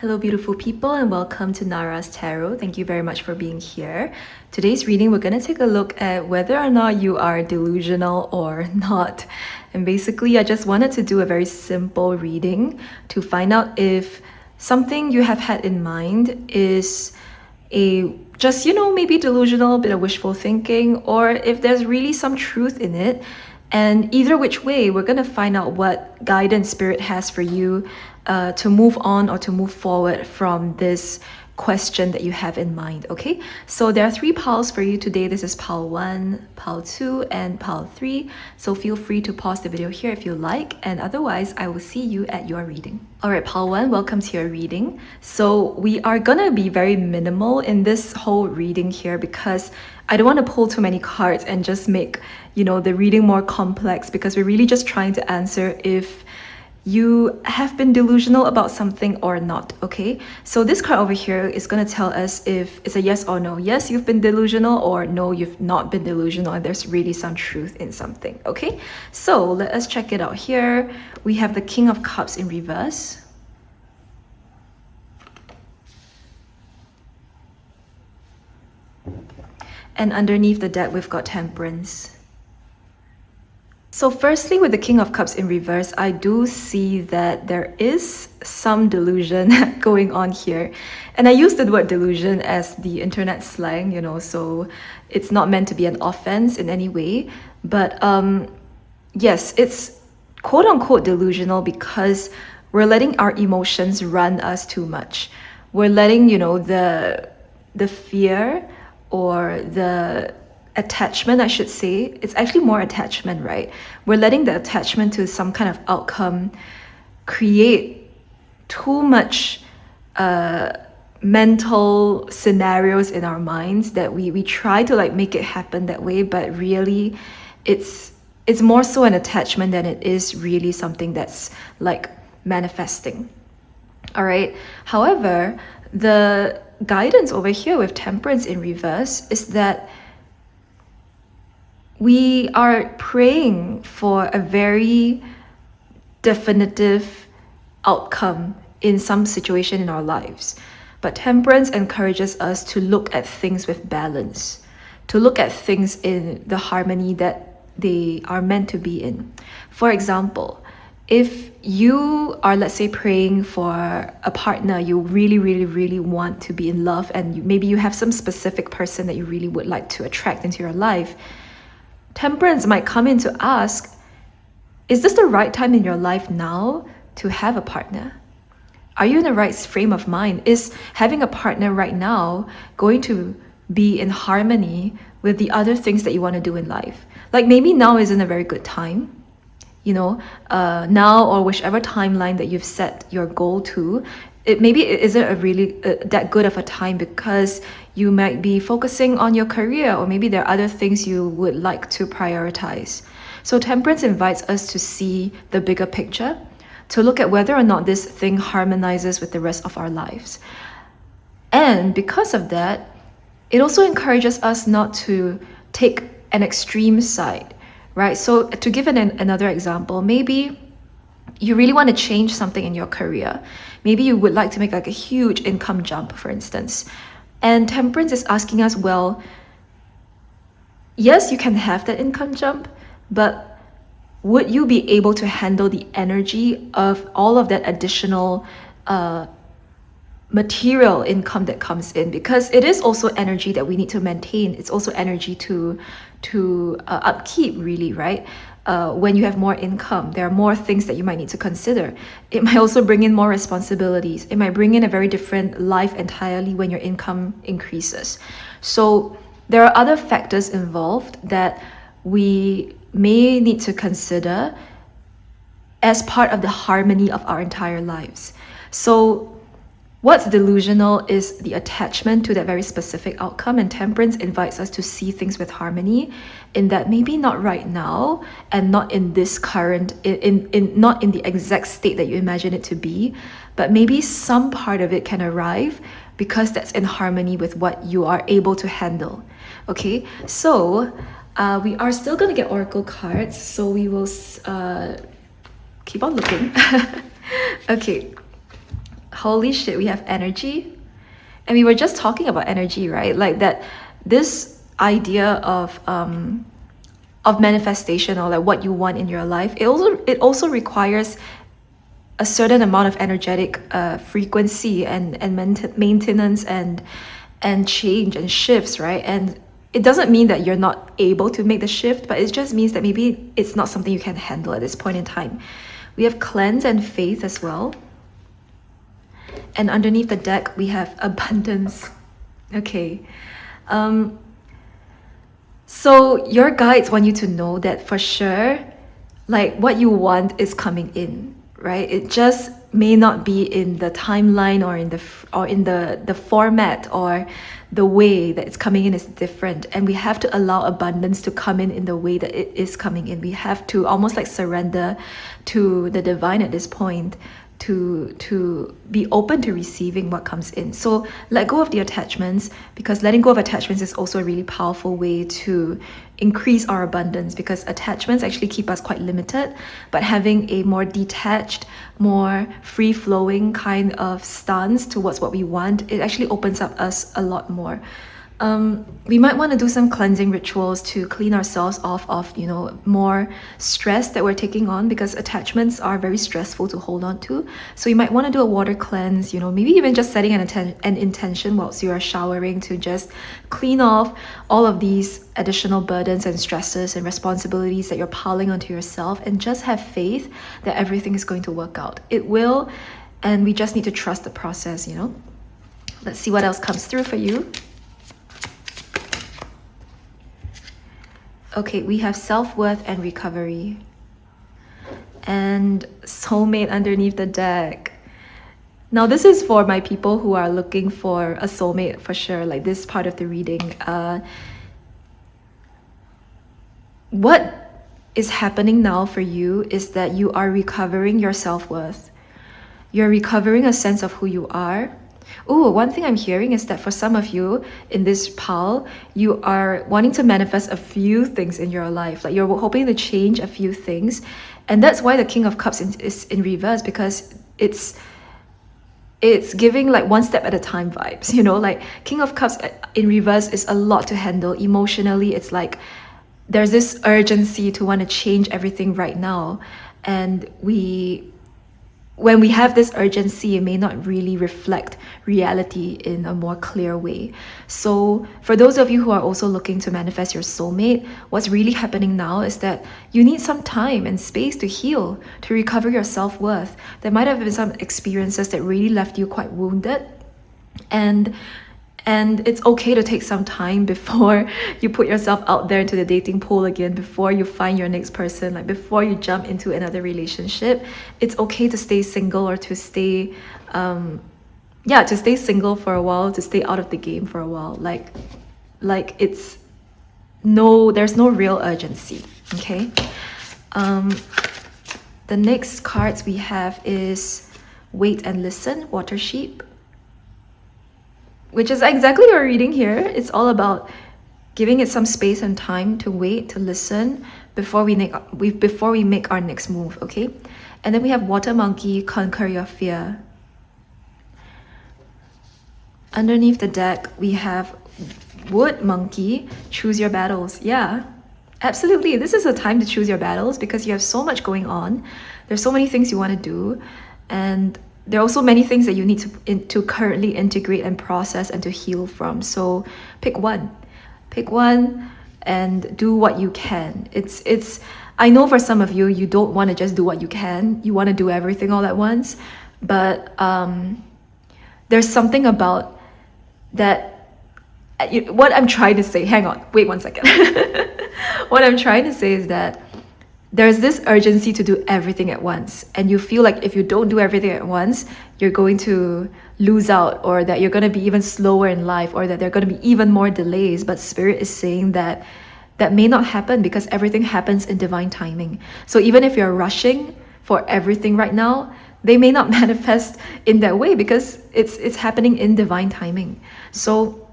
Hello beautiful people and welcome to Nara's Tarot. Thank you very much for being here. Today's reading, we're going to take a look at whether or not you are delusional or not. And basically, I just wanted to do a very simple reading to find out if something you have had in mind is maybe delusional, a bit of wishful thinking, or if there's really some truth in it. And either which way, we're going to find out what guidance spirit has for you to move on or to move forward from this question that you have in mind, okay? So there are 3 piles for you today. This is pile 1, pile 2, and pile 3. So feel free to pause the video here if you like, and otherwise I will see you at your reading. Alright, pile 1, welcome to your reading. So we are gonna be very minimal in this whole reading here because I don't want to pull too many cards and just make, the reading more complex, because we're really just trying to answer if you have been delusional about something or not, okay? So this card over here is going to tell us if it's a yes or no. Yes, you've been delusional, or no, you've not been delusional, and there's really some truth in something, okay? So let us check it out here. We have the King of Cups in reverse. And underneath the deck, we've got Temperance. So firstly, with the King of Cups in reverse, I do see that there is some delusion going on here. And I use the word delusion as the internet slang, so it's not meant to be an offense in any way. But yes, it's quote unquote delusional because we're letting our emotions run us too much. We're letting, the fear or the attachment, I should say, it's actually more attachment, right? We're letting the attachment to some kind of outcome create too much mental scenarios in our minds that we try to make it happen that way, but really it's more so an attachment than it is really something that's manifesting. All right. However, the guidance over here with Temperance in reverse is that we are praying for a very definitive outcome in some situation in our lives. But Temperance encourages us to look at things with balance, to look at things in the harmony that they are meant to be in. For example, if you are, let's say, praying for a partner you really, really, really want to be in love, and maybe you have some specific person that you really would like to attract into your life, Temperance might come in to ask, is this the right time in your life now to have a partner? Are you in the right frame of mind? Is having a partner right now going to be in harmony with the other things that you want to do in life? Maybe now isn't a very good time, now or whichever timeline that you've set your goal to. Maybe it isn't a really that good of a time because you might be focusing on your career, or maybe there are other things you would like to prioritize. So Temperance invites us to see the bigger picture, to look at whether or not this thing harmonizes with the rest of our lives. And because of that, it also encourages us not to take an extreme side, right? So to give another example, maybe you really want to change something in your career. Maybe you would like to make a huge income jump, for instance. And Temperance is asking us, well, yes, you can have that income jump, but would you be able to handle the energy of all of that additional material income that comes in? Because it is also energy that we need to maintain. It's also energy to upkeep, really, right? When you have more income, there are more things that you might need to consider. It might also bring in more responsibilities. It might bring in a very different life entirely when your income increases. So there are other factors involved that we may need to consider as part of the harmony of our entire lives. So what's delusional is the attachment to that very specific outcome, and Temperance invites us to see things with harmony, in that maybe not right now and not in this current, not in the exact state that you imagine it to be, but maybe some part of it can arrive because that's in harmony with what you are able to handle. Okay, so we are still going to get oracle cards, so we will keep on looking. Okay. holy shit, we have energy. And we were just talking about energy, right? Like that, this idea of manifestation, or like what you want in your life, it also requires a certain amount of energetic frequency and maintenance and change and shifts, right? And it doesn't mean that you're not able to make the shift, but it just means that maybe it's not something you can handle at this point in time. We have cleanse and faith as well. And underneath the deck, we have abundance. Okay. So your guides want you to know that for sure, like what you want is coming in, right? It just may not be in the timeline or in the format, or the way that it's coming in is different. And we have to allow abundance to come in the way that it is coming in. We have to almost like surrender to the divine at this point, to be open to receiving what comes in. So let go of the attachments, because letting go of attachments is also a really powerful way to increase our abundance, because attachments actually keep us quite limited. But having a more detached, more free-flowing kind of stance towards what we want, it actually opens up us a lot more. We might want to do some cleansing rituals to clean ourselves off of, more stress that we're taking on, because attachments are very stressful to hold on to. So you might want to do a water cleanse, maybe even just setting an intention whilst you are showering to just clean off all of these additional burdens and stresses and responsibilities that you're piling onto yourself, and just have faith that everything is going to work out. It will, and we just need to trust the process, Let's see what else comes through for you. Okay, we have self-worth and recovery. And soulmate underneath the deck. Now, this is for my people who are looking for a soulmate for sure, like this part of the reading. What is happening now for you is that you are recovering your self-worth. You're recovering a sense of who you are. Oh, one thing I'm hearing is that for some of you in this pile, you are wanting to manifest a few things in your life. Like you're hoping to change a few things. And that's why the King of Cups is in reverse, because it's giving like one step at a time vibes, like King of Cups in reverse is a lot to handle emotionally. It's like there's this urgency to want to change everything right now. And when we have this urgency, it may not really reflect reality in a more clear way. So for those of you who are also looking to manifest your soulmate, what's really happening now is that you need some time and space to heal, to recover your self-worth. There might have been some experiences that really left you quite wounded, and it's okay to take some time before you put yourself out there into the dating pool again, before you find your next person, like before you jump into another relationship. It's okay to stay single, or to stay single for a while, to stay out of the game for a while. Like there's no real urgency, okay? The next cards we have is Wait and Listen, Water Sheep, which is exactly what we're reading here. It's all about giving it some space and time to wait, to listen before we make our next move, okay? And then we have Water Monkey, Conquer Your Fear. Underneath the deck, we have Wood Monkey, Choose Your Battles. Yeah, absolutely. This is a time to choose your battles, because you have so much going on. There's so many things you want to do, and there are also many things that you need to currently integrate and process and to heal from. So pick one and do what you can. I know for some of you, you don't want to just do what you can. You want to do everything all at once. But there's something about that. What I'm trying to say, hang on, wait one second. What I'm trying to say is that there's this urgency to do everything at once, and you feel like if you don't do everything at once, you're going to lose out, or that you're going to be even slower in life, or that there are going to be even more delays. But Spirit is saying that may not happen, because everything happens in divine timing. So even if you're rushing for everything right now, they may not manifest in that way, because it's happening in divine timing. So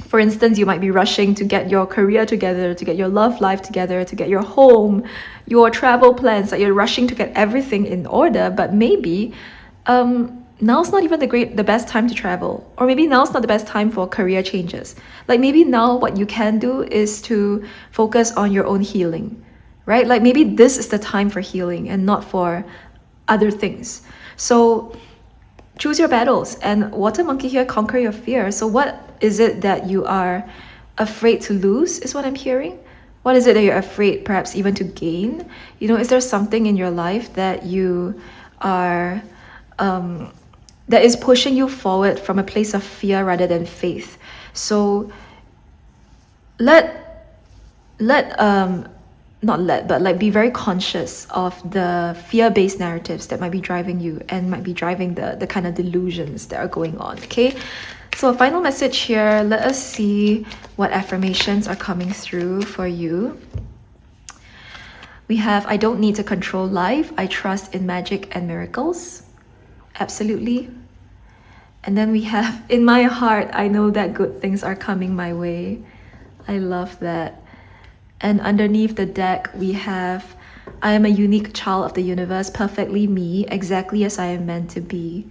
for instance, you might be rushing to get your career together, to get your love life together, to get your home, your travel plans, that you're rushing to get everything in order. But maybe now's not even the best time to travel, or maybe now's not the best time for career changes. Like maybe now what you can do is to focus on your own healing, right? Like maybe this is the time for healing and not for other things. So choose your battles, and water monkey here, conquer your fear. So what is it that you are afraid to lose is what I'm hearing. What is it that you're afraid perhaps even to gain? Is there something in your life that you are that is pushing you forward from a place of fear rather than faith? So but be very conscious of the fear-based narratives that might be driving you and might be driving the kind of delusions that are going on. Okay, so a final message here. Let us see what affirmations are coming through for you. We have, I don't need to control life. I trust in magic and miracles. Absolutely. And then we have, in my heart, I know that good things are coming my way. I love that. And underneath the deck, we have, I am a unique child of the universe, perfectly me, exactly as I am meant to be.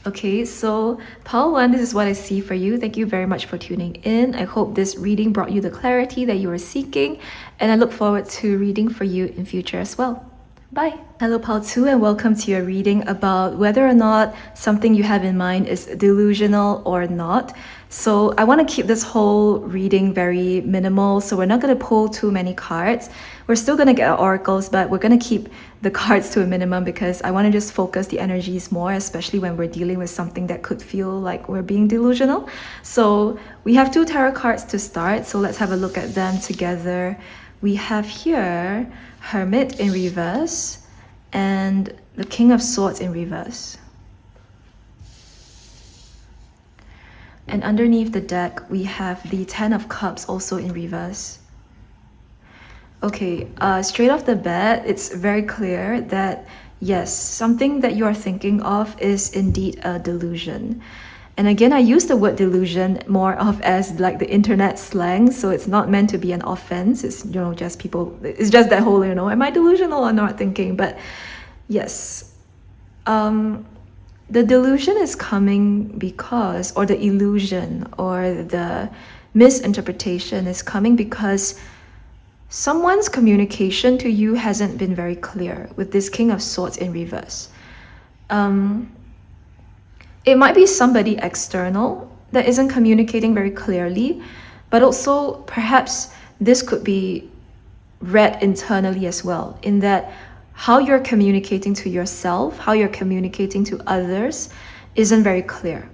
Okay, so Pile 1, this is what I see for you. Thank you very much for tuning in. I hope this reading brought you the clarity that you were seeking, and I look forward to reading for you in future as well. Bye. Hello Pile 2, and welcome to your reading about whether or not something you have in mind is delusional or not. So I want to keep this whole reading very minimal, so we're not going to pull too many cards. We're still going to get our oracles, but we're going to keep the cards to a minimum because I want to just focus the energies more, especially when we're dealing with something that could feel like we're being delusional. So we have 2 tarot cards to start, so let's have a look at them together. We have here Hermit in reverse and the King of Swords in reverse. And underneath the deck, we have the 10 of Cups also in reverse. Okay, straight off the bat, it's very clear that yes, something that you are thinking of is indeed a delusion. And again, I use the word delusion more of as like the internet slang, so it's not meant to be an offense. It's just people. It's just that whole am I delusional or not thinking? But yes, the delusion is coming because, or the illusion or the misinterpretation is coming because someone's communication to you hasn't been very clear with this King of Swords in reverse. It might be somebody external that isn't communicating very clearly, but also perhaps this could be read internally as well, in that how you're communicating to yourself, how you're communicating to others isn't very clear.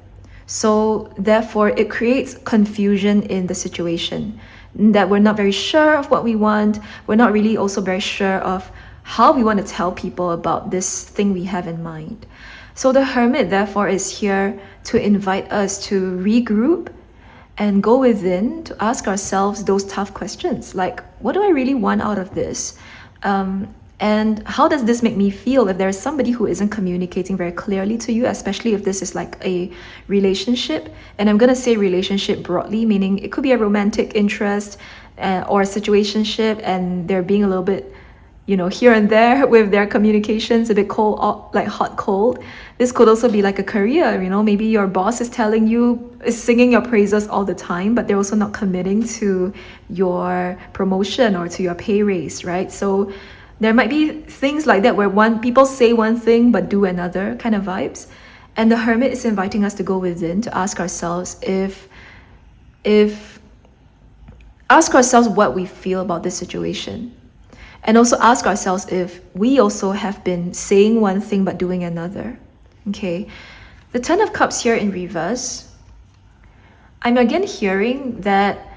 So therefore, it creates confusion in the situation, that we're not very sure of what we want. We're not really also very sure of how we want to tell people about this thing we have in mind. So the Hermit, therefore, is here to invite us to regroup and go within to ask ourselves those tough questions, like, what do I really want out of this? And how does this make me feel if there's somebody who isn't communicating very clearly to you, especially if this is like a relationship? And I'm going to say relationship broadly, meaning it could be a romantic interest or a situationship, and they're being a little bit here and there with their communications, a bit cold, like hot, cold. This could also be like a career, maybe your boss is singing your praises all the time, but they're also not committing to your promotion or to your pay raise, right? So there might be things like that where people say one thing but do another kind of vibes. And the Hermit is inviting us to go within to ask ourselves ask ourselves what we feel about this situation. And also ask ourselves if we also have been saying one thing but doing another. Okay, the 10 of Cups here in reverse. I'm again hearing that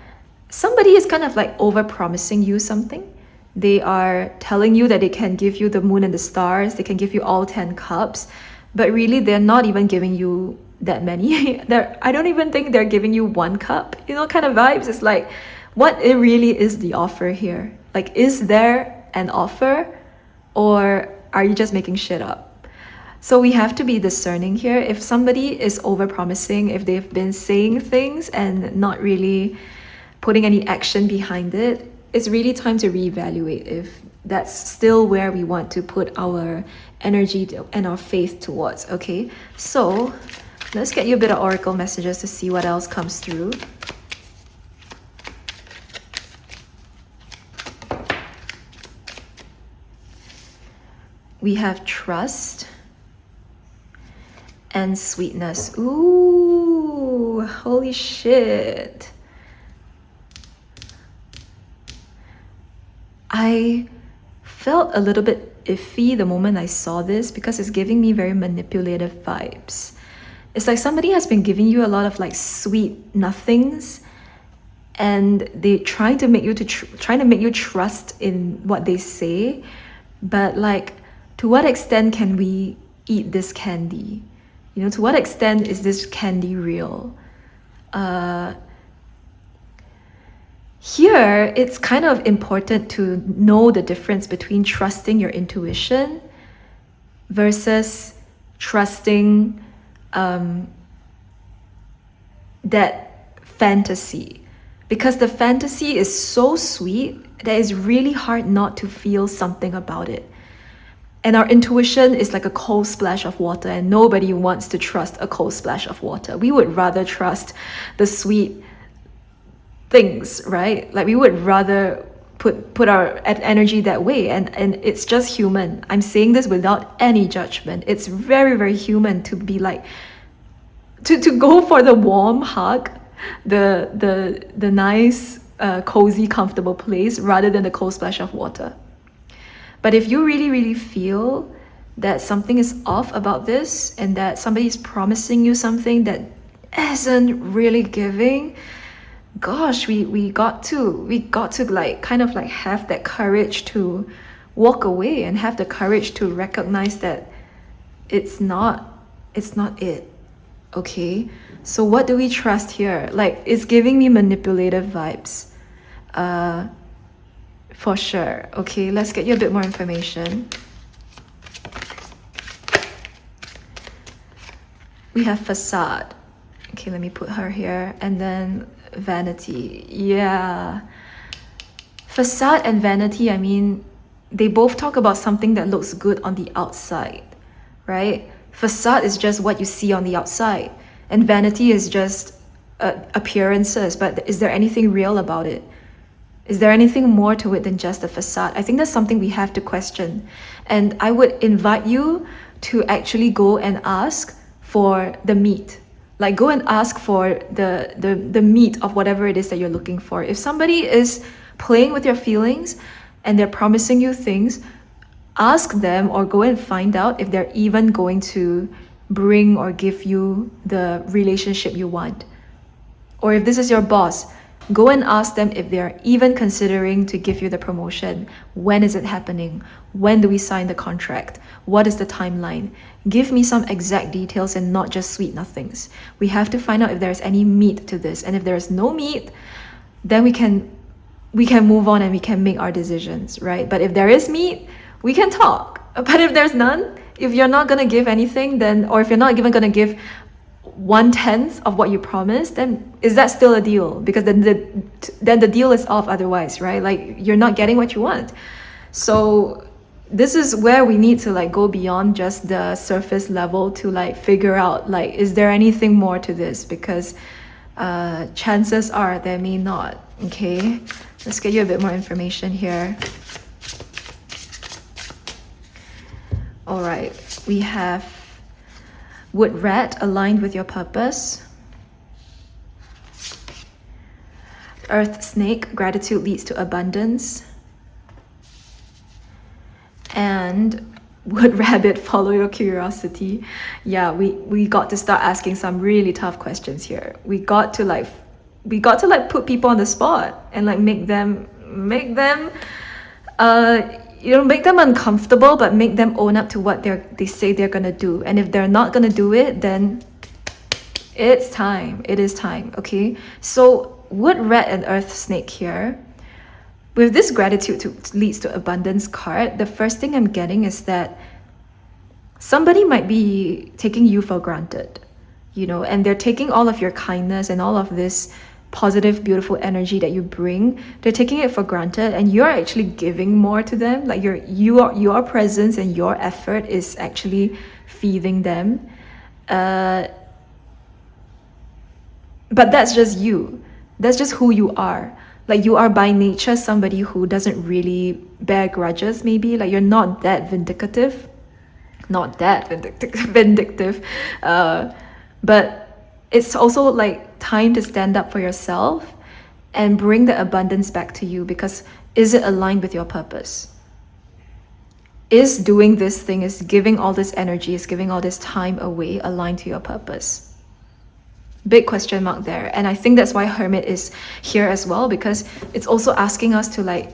somebody is kind of like over-promising you something. They are telling you that they can give you the moon and the stars, they can give you all 10 cups, but really they're not even giving you that many. I don't even think they're giving you 1 cup, kind of vibes. It's like, what it really is the offer here? Like, is there an offer, or are you just making shit up? So we have to be discerning here. If somebody is over-promising, if they've been saying things and not really putting any action behind it, it's really time to reevaluate if that's still where we want to put our energy and our faith towards. Okay, so let's get you a bit of oracle messages to see what else comes through. We have trust and sweetness. Ooh, holy shit. I felt a little bit iffy the moment I saw this because it's giving me very manipulative vibes. It's like somebody has been giving you a lot of like sweet nothings, and they trying to make you trust in what they say, but like, to what extent can we eat this candy? You know, to what extent is this candy real? Here, it's kind of important to know the difference between trusting your intuition versus trusting that fantasy. Because the fantasy is so sweet that it's really hard not to feel something about it. And our intuition is like a cold splash of water, and nobody wants to trust a cold splash of water. We would rather trust the sweet things, right? Like we would rather put our energy that way, and it's just human. I'm saying this without any judgment. It's very, very human to be like, to go for the warm hug, the nice, cozy, comfortable place rather than the cold splash of water. But if you really, really feel that something is off about this and that somebody is promising you something that isn't really giving, gosh, we got to like kind of like have that courage to walk away and have the courage to recognize that it's not it. Okay, so what do we trust here? Like, it's giving me manipulative vibes. For sure. Okay, let's get you a bit more information. We have facade. Okay, let me put her here. And then vanity. Yeah. Facade and vanity, I mean, they both talk about something that looks good on the outside, right? Facade is just what you see on the outside, and vanity is just appearances. But is there anything real about it? Is there anything more to it than just a facade? I think that's something we have to question. And I would invite you to actually go and ask for the meat. Like, go and ask for the meat of whatever it is that you're looking for. If somebody is playing with your feelings and they're promising you things, ask them or go and find out if they're even going to bring or give you the relationship you want. Or if this is your boss, go and ask them if they're even considering to give you the promotion. When is it happening? When do we sign the contract? What is the timeline? Give me some exact details and not just sweet nothings. We have to find out if there's any meat to this. And if there's no meat, then we can move on and we can make our decisions, right? But if there is meat, we can talk. But if there's none, if you're not gonna give anything, then, or if you're not even gonna give 1/10 of what you promised, then is that still a deal? Because then the deal is off otherwise, right? Like, you're not getting what you want. So this is where we need to like go beyond just the surface level to like figure out, like, is there anything more to this? Because chances are there may not. Okay, let's get you a bit more information here. All right, we have wood rat, aligned with your purpose. Earth snake, gratitude leads to abundance. And wood rabbit, follow your curiosity. Yeah, we got to start asking some really tough questions here. We got to put people on the spot and like make them make them uncomfortable, but make them own up to what they say they're gonna do. And if they're not gonna do it, then it's time. It is time. Okay, so wood rat and earth snake here. With this gratitude leads to abundance card, the first thing I'm getting is that somebody might be taking you for granted, you know, and they're taking all of your kindness and all of this positive, beautiful energy that you bring, they're taking it for granted, and you're actually giving more to them. Like your presence and your effort is actually feeding them. But that's just you. That's just who you are. Like, you are by nature somebody who doesn't really bear grudges, maybe. Like, you're not that vindictive. Not that vindictive. But it's also like time to stand up for yourself and bring the abundance back to you, because is it aligned with your purpose? Is doing this thing, is giving all this energy, is giving all this time away aligned to your purpose? Big question mark there. And I think that's why Hermit is here as well, because it's also asking us to like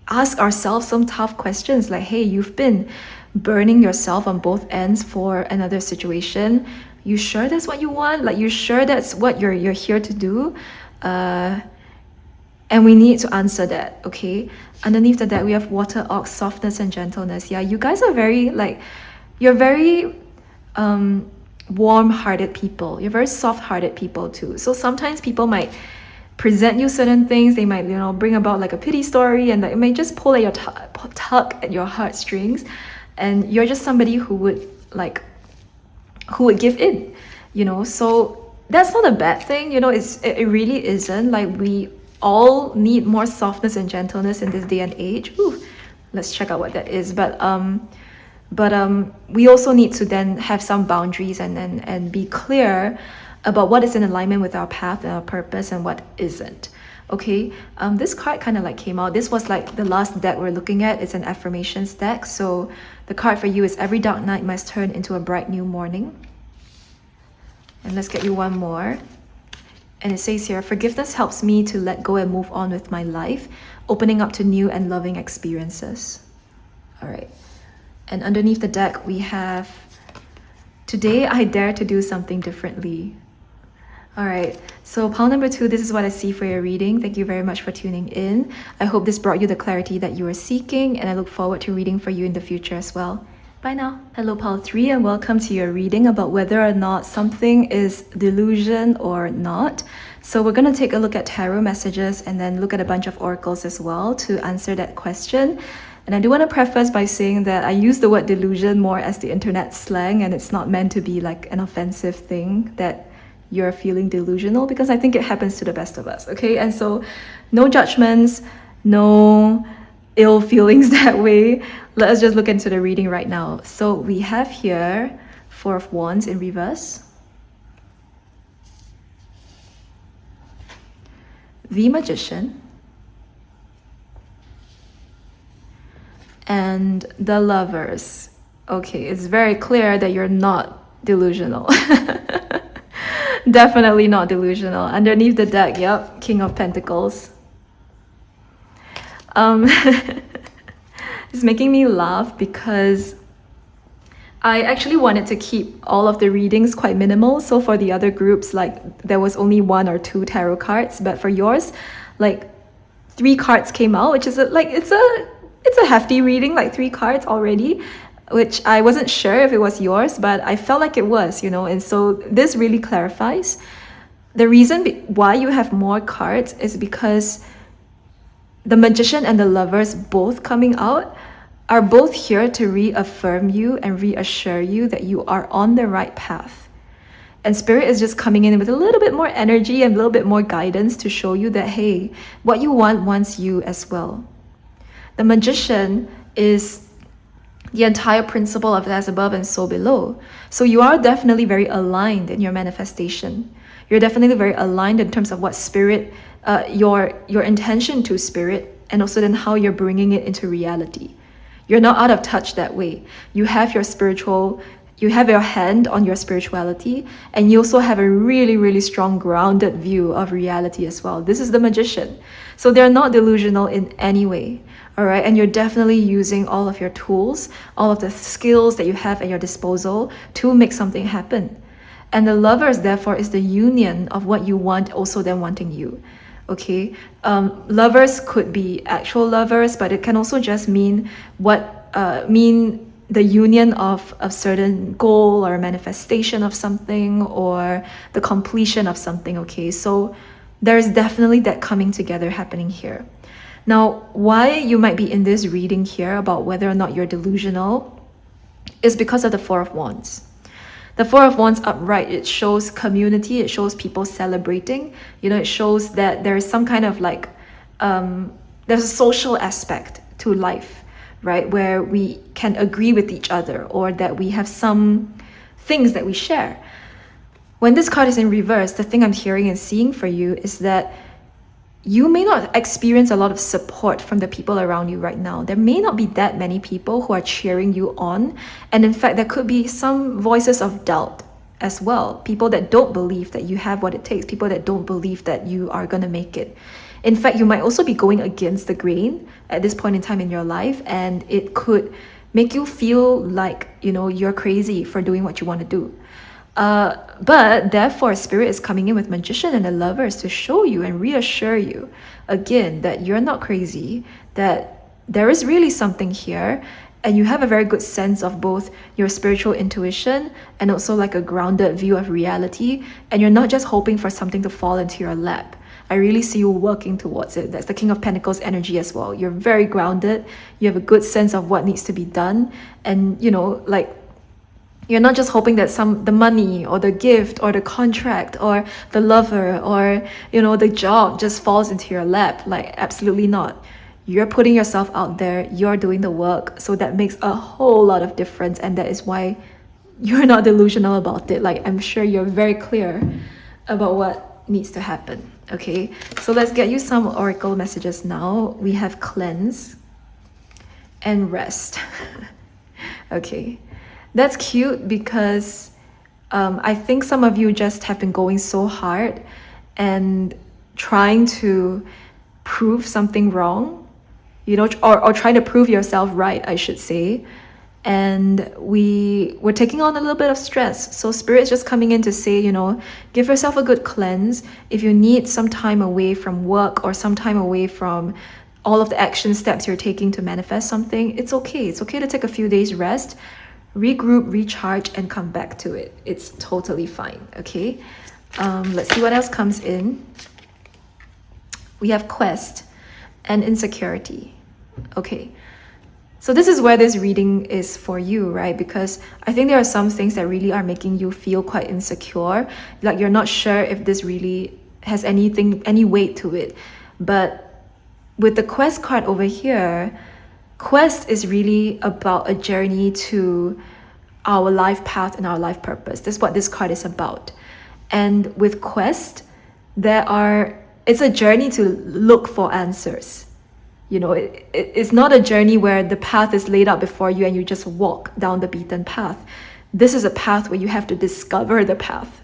ask ourselves some tough questions, like, hey, you've been burning yourself on both ends for another situation. You sure that's what you want? Like, you sure that's what you're here to do? And we need to answer that, okay? Underneath the deck, we have Water Ox, softness and gentleness. Yeah, you guys are very, like, you're very warm-hearted people. You're very soft-hearted people too. So sometimes people might present you certain things. They might, bring about like a pity story, and it may just pull at your tug at your heartstrings. And you're just somebody who would give in, So that's not a bad thing, it really isn't. Like, we all need more softness and gentleness in this day and age. Ooh, let's check out what that is. But we also need to then have some boundaries and be clear about what is in alignment with our path and our purpose and what isn't. Okay, this card kind of like came out. This was like the last deck we're looking at. It's an affirmations deck. So the card for you is every dark night must turn into a bright new morning. And let's get you one more. And it says here, forgiveness helps me to let go and move on with my life, opening up to new and loving experiences. All right. And underneath the deck, we have, today I dare to do something differently. All right, so pile number 2, this is what I see for your reading. Thank you very much for tuning in. I hope this brought you the clarity that you were seeking, and I look forward to reading for you in the future as well. Bye now. Hello, pile 3, and welcome to your reading about whether or not something is delusion or not. So we're going to take a look at tarot messages and then look at a bunch of oracles as well to answer that question. And I do want to preface by saying that I use the word delusion more as the internet slang, and it's not meant to be like an offensive thing that you're feeling delusional, because I think it happens to the best of us, okay? And so no judgments, no ill feelings that way. Let us just look into the reading right now. So we have here 4 of Wands in reverse, the Magician, and the Lovers. Okay, it's very clear that you're not delusional. Definitely not delusional. Underneath the deck, yep, King of Pentacles. It's making me laugh because I actually wanted to keep all of the readings quite minimal. So for the other groups, like, there was only 1 or 2 tarot cards, but for yours, like, 3 cards came out, which is it's a hefty reading, like 3 cards already, which I wasn't sure if it was yours, but I felt like it was, and so this really clarifies. The reason why you have more cards is because the Magician and the Lovers both coming out are both here to reaffirm you and reassure you that you are on the right path. And Spirit is just coming in with a little bit more energy and a little bit more guidance to show you that, hey, what you want wants you as well. The Magician is the entire principle of as above and so below. So you are definitely very aligned in your manifestation. You're definitely very aligned in terms of what Spirit, your intention to Spirit, and also then how you're bringing it into reality. You're not out of touch that way. You have your hand on your spirituality, and you also have a really, really strong grounded view of reality as well. This is the Magician. So they're not delusional in any way. All right, and you're definitely using all of your tools, all of the skills that you have at your disposal to make something happen. And the Lovers, therefore, is the union of what you want, also then wanting you. Okay, lovers could be actual lovers, but it can also just mean the union of a certain goal or a manifestation of something, or the completion of something. Okay, so There's definitely that coming together happening here. Now, why you might be in this reading here about whether or not you're delusional is because of the Four of Wands. The Four of Wands upright, it shows community, it shows people celebrating, it shows that there is some kind of like, there's a social aspect to life, right? Where we can agree with each other, or that we have some things that we share. When this card is in reverse, the thing I'm hearing and seeing for you is that you may not experience a lot of support from the people around you right now. There may not be that many people who are cheering you on. And in fact, there could be some voices of doubt as well. People that don't believe that you have what it takes. People that don't believe that you are going to make it. In fact, you might also be going against the grain at this point in time in your life. And it could make you feel like, you're crazy for doing what you want to do. But therefore, Spirit is coming in with Magician and the Lovers to show you and reassure you again that you're not crazy, that there is really something here, and you have a very good sense of both your spiritual intuition and also like a grounded view of reality, and you're not just hoping for something to fall into your lap. I really see you working towards it. That's the King of Pentacles energy as well. You're very grounded. You have a good sense of what needs to be done, and you're not just hoping that the money or the gift or the contract or the lover or, the job just falls into your lap. Like, absolutely not. You're putting yourself out there. You're doing the work. So that makes a whole lot of difference. And that is why you're not delusional about it. Like, I'm sure you're very clear about what needs to happen. Okay, so let's get you some oracle messages now. We have cleanse and rest. Okay. That's cute because I think some of you just have been going so hard and trying to prove something wrong, or trying to prove yourself right, I should say. And we're taking on a little bit of stress. So Spirit's just coming in to say, give yourself a good cleanse. If you need some time away from work or some time away from all of the action steps you're taking to manifest something, it's okay. It's okay to take a few days rest, regroup, recharge, and come back to it. It's totally fine. Okay, let's see what else comes in. We have quest and insecurity. Okay, so this is where this reading is for you, right? Because I think there are some things that really are making you feel quite insecure, like you're not sure if this really has any weight to it. But with the quest card over here, quest is really about a journey to our life path and our life purpose. That's what this card is about. And with quest, it's a journey to look for answers. It's not a journey where the path is laid out before you and you just walk down the beaten path. This is a path where you have to discover the path.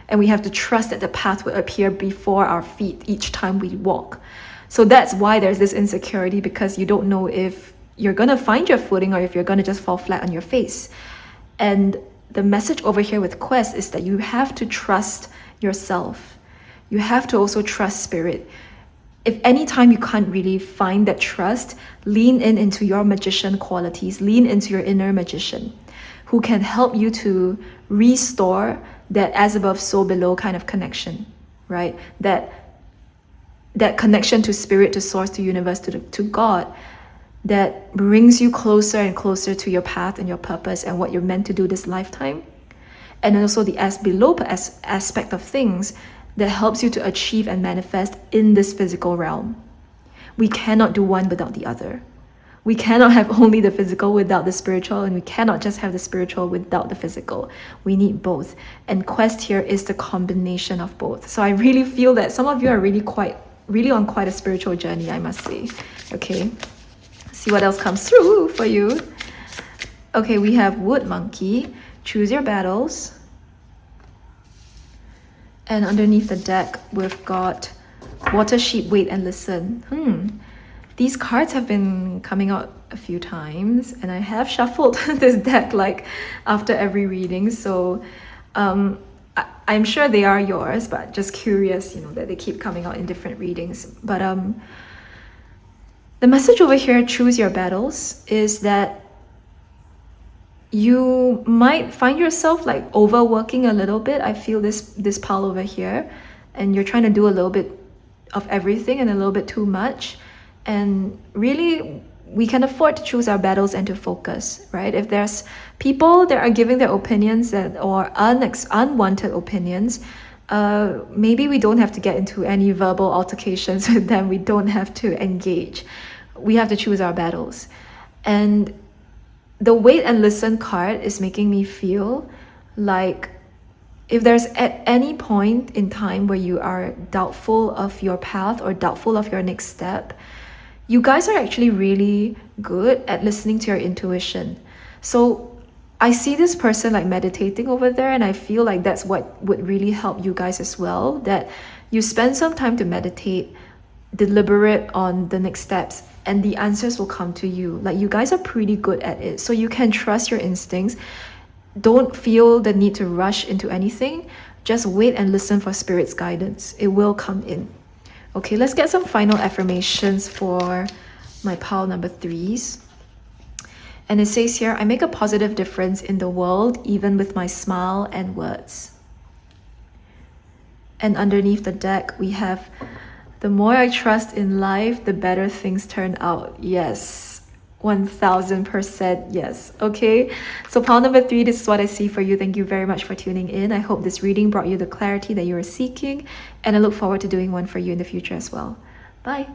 And we have to trust that the path will appear before our feet each time we walk. So that's why there's this insecurity, because you don't know if you're going to find your footing or if you're going to just fall flat on your face. And the message over here with quest is that you have to trust yourself. You have to also trust Spirit. If anytime you can't really find that trust, lean into your magician qualities, lean into your inner magician who can help you to restore that as above, so below kind of connection, right? That connection to Spirit, to Source, to Universe, to God, that brings you closer and closer to your path and your purpose and what you're meant to do this lifetime. And also the as below aspect of things that helps you to achieve and manifest in this physical realm. We cannot do one without the other. We cannot have only the physical without the spiritual, and we cannot just have the spiritual without the physical. We need both. And quest here is the combination of both. So I really feel that some of you are really on quite a spiritual journey, I must say. Okay, see what else comes through for you. Okay, we have wood monkey, choose your battles. And underneath the deck, we've got water sheep, wait and listen. These cards have been coming out a few times, and I have shuffled this deck like after every reading. So I'm sure they are yours, but just curious, that they keep coming out in different readings. But the message over here, choose your battles, is that you might find yourself like overworking a little bit. I feel this pile over here, and you're trying to do a little bit of everything and a little bit too much. And really, we can afford to choose our battles and to focus, right? If there's people that are giving their opinions or unwanted opinions, maybe we don't have to get into any verbal altercations with them. We don't have to engage. We have to choose our battles. And the wait and listen card is making me feel like if there's at any point in time where you are doubtful of your path or doubtful of your next step, you guys are actually really good at listening to your intuition. So I see this person like meditating over there, and I feel like that's what would really help you guys as well, that you spend some time to meditate, deliberate on the next steps, and the answers will come to you. Like, you guys are pretty good at it, so you can trust your instincts. Don't feel the need to rush into anything. Just wait and listen for spirit's guidance. It will come in. Okay, let's get some final affirmations for my pile number 3s. And it says here, I make a positive difference in the world, even with my smile and words. And underneath the deck, we have, the more I trust in life, the better things turn out. Yes, 1000% yes. Okay, so pile number 3, this is what I see for you. Thank you very much for tuning in. I hope this reading brought you the clarity that you were seeking, and I look forward to doing one for you in the future as well. Bye.